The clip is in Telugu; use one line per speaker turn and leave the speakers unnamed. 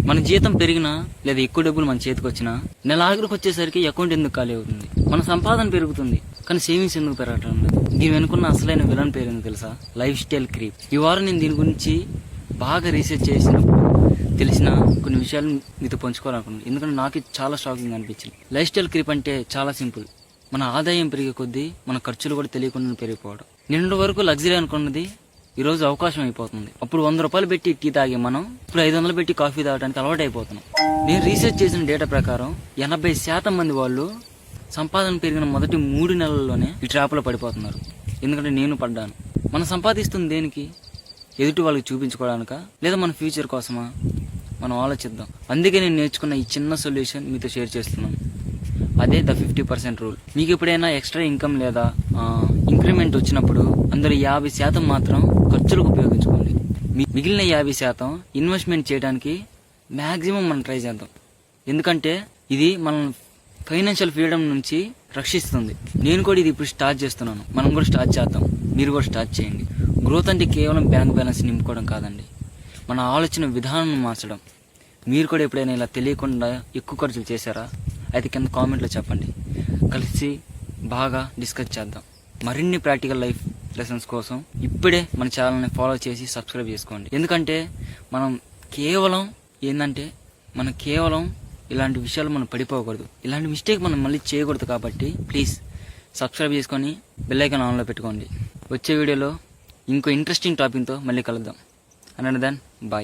మన జీతం పెరిగినా లేదా ఎక్కువ డబ్బులు మన చేతికి వచ్చినా నెల ఆఖరికి వచ్చేసరికి అకౌంట్ ఎందుకు ఖాళీ అవుతుంది? మన సంపాదన పెరుగుతుంది కానీ సేవింగ్స్ ఎందుకు పెరగటం లేదు? దీని వెనుకున్న అసలైన విలన్ పేరు ఎందుకు తెలుసా? Life style creep. ఈ వారం నేను దీని గురించి బాగా రీసెర్చ్ చేసినప్పుడు తెలిసిన కొన్ని విషయాలు మీతో పంచుకోవాలనుకున్నాను. ఎందుకంటే నాకు చాలా షాకింగ్ అనిపించింది. లైఫ్ స్టైల్ క్రీప్ అంటే చాలా సింపుల్. మన ఆదాయం పెరిగే కొద్దీ మన ఖర్చులు కూడా తెలియకుండా పెరిగిపోవడం. నిన్నటి వరకు లగ్జరీ అనుకున్నది ఈ రోజు అవకాశం అయిపోతుంది. అప్పుడు 100 రూపాయలు పెట్టి టీ తాగే మనం ఇప్పుడు 500 పెట్టి కాఫీ తాగడానికి అలవాటు అయిపోతున్నాం. నేను రీసెర్చ్ చేసిన డేటా ప్రకారం 80% మంది వాళ్ళు సంపాదన పెరిగిన మొదటి 3 నెలల్లోనే ఈ ట్రాప్లో పడిపోతున్నారు. ఎందుకంటే నేను పడ్డాను. మనం సంపాదిస్తుంది దేనికి? ఎదుటి వాళ్ళకి చూపించుకోవడానికా లేదా మన ఫ్యూచర్ కోసమా? మనం ఆలోచిద్దాం. అందుకే నేను నేర్చుకున్న ఈ చిన్న సొల్యూషన్ మీతో షేర్ చేస్తున్నాను. అదే ద 50% రూల్. మీకు ఎప్పుడైనా ఎక్స్ట్రా ఇన్కమ్ లేదా ఇంక్రిమెంట్ వచ్చినప్పుడు అందులో 50% మాత్రం ఖర్చులకు ఉపయోగించుకోండి. మిగిలిన 50% ఇన్వెస్ట్మెంట్ చేయడానికి మ్యాక్సిమం మనం ట్రై చేద్దాం. ఎందుకంటే ఇది మనం ఫైనాన్షియల్ ఫ్రీడమ్ నుంచి రక్షిస్తుంది. నేను కూడా ఇది ఇప్పుడు స్టార్ట్ చేస్తున్నాను. మనం కూడా స్టార్ట్ చేద్దాం. మీరు కూడా స్టార్ట్ చేయండి. గ్రోత్ అంటే కేవలం బ్యాంక్ బ్యాలెన్స్ నింపుకోవడం కాదండి, మన ఆలోచన విధానం మార్చడం. మీరు కూడా ఎప్పుడైనా ఇలా తెలియకుండా ఎక్కువ ఖర్చులు చేశారా? అయితే కింద కామెంట్లో చెప్పండి. కలిసి బాగా డిస్కస్ చేద్దాం. మరిన్ని ప్రాక్టికల్ లైఫ్ లెసన్స్ కోసం ఇప్పుడే మన ఛానల్ని ఫాలో చేసి సబ్స్క్రైబ్ చేసుకోండి. ఎందుకంటే మనం కేవలం ఇలాంటి విషయాలు మనం పడిపోకూడదు. ఇలాంటి మిస్టేక్ మనం మళ్ళీ చేయకూడదు. కాబట్టి ప్లీజ్ సబ్స్క్రైబ్ చేసుకొని బెల్ ఐకాన్ ఆన్లో పెట్టుకోండి. వచ్చే వీడియోలో ఇంకో ఇంట్రెస్టింగ్ టాపిక్తో మళ్ళీ కలుద్దాం. And then bye.